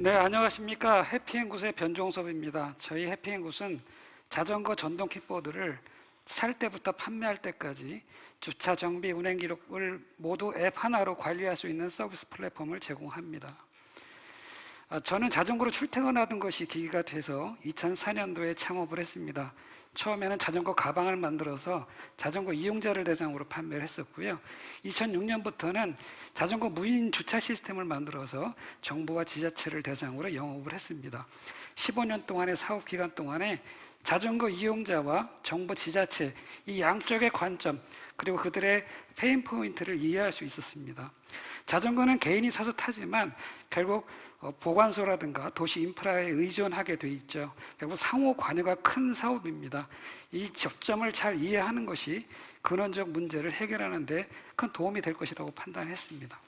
네, 안녕하십니까. 해피앤굿의 변종섭입니다. 저희 해피앤굿은 자전거 전동 킥보드를 살 때부터 판매할 때까지 주차, 정비, 운행 기록을 모두 앱 하나로 관리할 수 있는 서비스 플랫폼을 제공합니다. 저는 자전거로 출퇴근하던 것이 계기가 돼서 2004년도에 창업을 했습니다. 처음에는 자전거 가방을 만들어서 자전거 이용자를 대상으로 판매를 했었고요. 2006년부터는 자전거 무인 주차 시스템을 만들어서 정부와 지자체를 대상으로 영업을 했습니다. 15년 동안의 사업 기간 동안에 자전거 이용자와 정부, 지자체 이 양쪽의 관점 그리고 그들의 페인 포인트를 이해할 수 있었습니다. 자전거는 개인이 사서 타지만 결국 보관소라든가 도시 인프라에 의존하게 돼 있죠. 결국 상호 관여가 큰 사업입니다. 이 접점을 잘 이해하는 것이 근원적 문제를 해결하는 데 큰 도움이 될 것이라고 판단했습니다.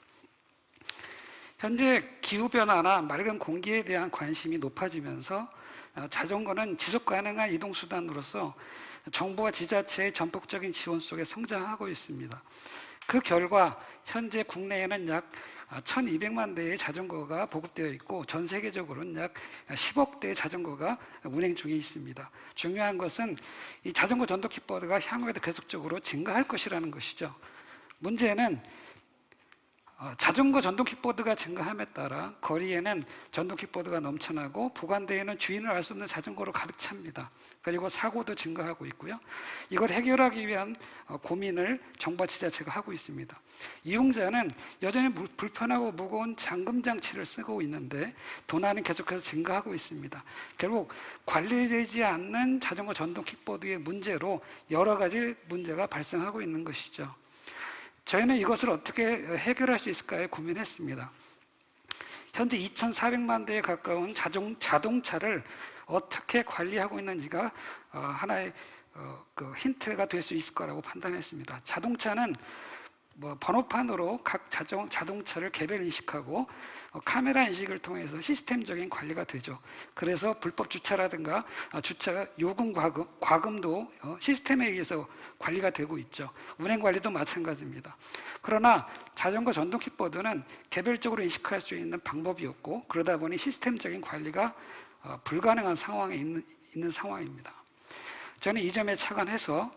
현재 기후변화나 맑은 공기에 대한 관심이 높아지면서 자전거는 지속 가능한 이동수단으로서 정부와 지자체의 전폭적인 지원 속에 성장하고 있습니다. 그 결과 현재 국내에는 약 1200만 대의 자전거가 보급되어 있고 전 세계적으로는 약 10억 대의 자전거가 운행 중에 있습니다. 중요한 것은 이 자전거 전동 킥보드가 향후에도 계속적으로 증가할 것이라는 것이죠. 문제는 자전거 전동 킥보드가 증가함에 따라 거리에는 전동 킥보드가 넘쳐나고 보관대에는 주인을 알 수 없는 자전거로 가득 찹니다. 그리고 사고도 증가하고 있고요. 이걸 해결하기 위한 고민을 정부와 지자체가 하고 있습니다. 이용자는 여전히 불편하고 무거운 잠금 장치를 쓰고 있는데 도난은 계속해서 증가하고 있습니다. 결국 관리되지 않는 자전거 전동 킥보드의 문제로 여러 가지 문제가 발생하고 있는 것이죠. 저희는 이것을 어떻게 해결할 수 있을까에 고민했습니다. 현재 2,400만 대에 가까운 자동차를 어떻게 관리하고 있는지가 하나의 힌트가 될 수 있을 거라고 판단했습니다. 자동차는 번호판으로 각 자동차를 개별 인식하고 카메라 인식을 통해서 시스템적인 관리가 되죠. 그래서 불법 주차라든가 주차 요금 과금도 시스템에 의해서 관리가 되고 있죠. 운행 관리도 마찬가지입니다. 그러나 자전거 전동 킥보드는 개별적으로 인식할 수 있는 방법이 없고 그러다 보니 시스템적인 관리가 불가능한 상황에 있는 상황입니다. 저는 이 점에 착안해서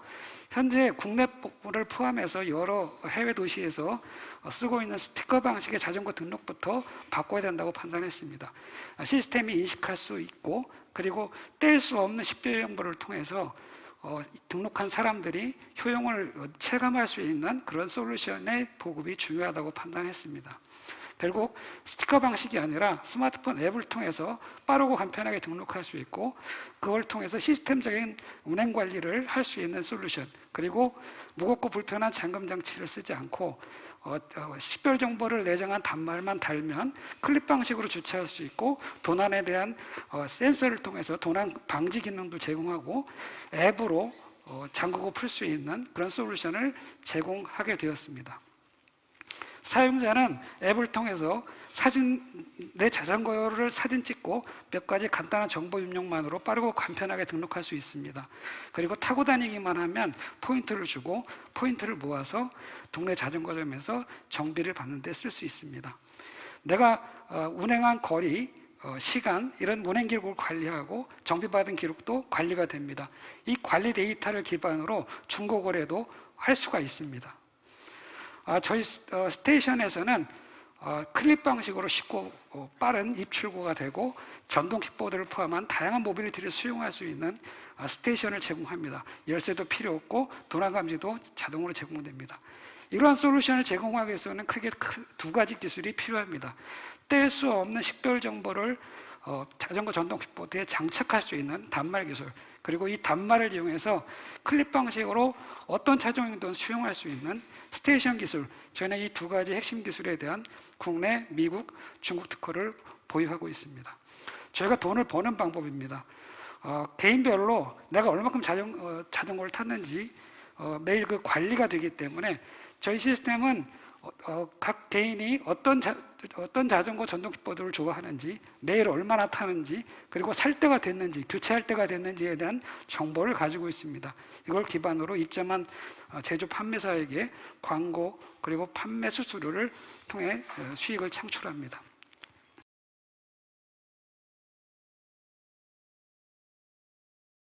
현재 국내를 포함해서 여러 해외 도시에서 쓰고 있는 스티커 방식의 자전거 등록부터 바꿔야 된다고 판단했습니다. 시스템이 인식할 수 있고 그리고 뗄 수 없는 식별 정보를 통해서 등록한 사람들이 효용을 체감할 수 있는 그런 솔루션의 보급이 중요하다고 판단했습니다. 결국 스티커 방식이 아니라 스마트폰 앱을 통해서 빠르고 간편하게 등록할 수 있고 그걸 통해서 시스템적인 운행 관리를 할 수 있는 솔루션 그리고 무겁고 불편한 잠금 장치를 쓰지 않고 식별 정보를 내장한 단말만 달면 클릭 방식으로 주차할 수 있고 도난에 대한 센서를 통해서 도난 방지 기능도 제공하고 앱으로 잠그고 풀 수 있는 그런 솔루션을 제공하게 되었습니다. 사용자는 앱을 통해서 내 자전거를 사진 찍고 몇 가지 간단한 정보 입력만으로 빠르고 간편하게 등록할 수 있습니다. 그리고 타고 다니기만 하면 포인트를 주고 포인트를 모아서 동네 자전거점에서 정비를 받는 데 쓸 수 있습니다. 내가 운행한 거리, 시간 이런 운행 기록을 관리하고 정비받은 기록도 관리가 됩니다. 이 관리 데이터를 기반으로 중고거래도 할 수가 있습니다. 저희 스테이션에서는 클릭 방식으로 쉽고 빠른 입출고가 되고 전동 킥보드를 포함한 다양한 모빌리티를 수용할 수 있는 스테이션을 제공합니다. 열쇠도 필요 없고 도난 감지도 자동으로 제공됩니다. 이러한 솔루션을 제공하기 위해서는 크게 두 가지 기술이 필요합니다. 뗄 수 없는 식별 정보를 자전거 전동 킥보드에 장착할 수 있는 단말 기술 그리고 이 단말을 이용해서 클릭 방식으로 어떤 차종이든 수용할 수 있는 스테이션 기술 저희는 이 두 가지 핵심 기술에 대한 국내, 미국, 중국 특허를 보유하고 있습니다. 저희가 돈을 버는 방법입니다. 개인별로 내가 얼마큼 자전거를 탔는지 매일 그 관리가 되기 때문에 저희 시스템은 각 개인이 어떤 자전거 전동 킥보드를 좋아하는지 매일 얼마나 타는지 그리고 살 때가 됐는지 교체할 때가 됐는지에 대한 정보를 가지고 있습니다. 이걸 기반으로 입점한 제조 판매사에게 광고 그리고 판매 수수료를 통해 수익을 창출합니다.